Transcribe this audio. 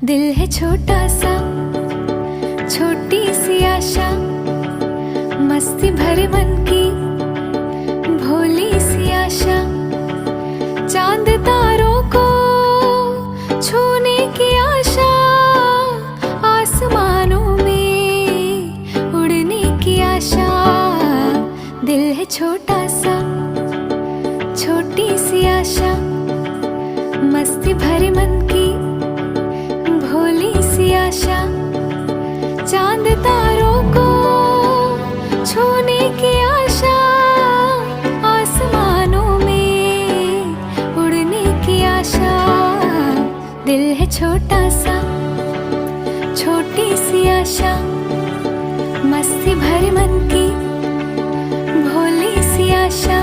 दिल है छोटा सा, छोटी सी आशा, मस्ती भरे मन की भोली सी आशा। चांद तारों को छूने की आशा, आसमानों में उड़ने की आशा। दिल है छोटा सा, छोटी सी आशा, मस्ती भरे मन की भोली सी आशा। चांद तारों को छूने की आशा, आसमानों में उड़ने की आशा। दिल है छोटा सा, छोटी सी आशा, मस्ती भरे मन की भोली सी आशा।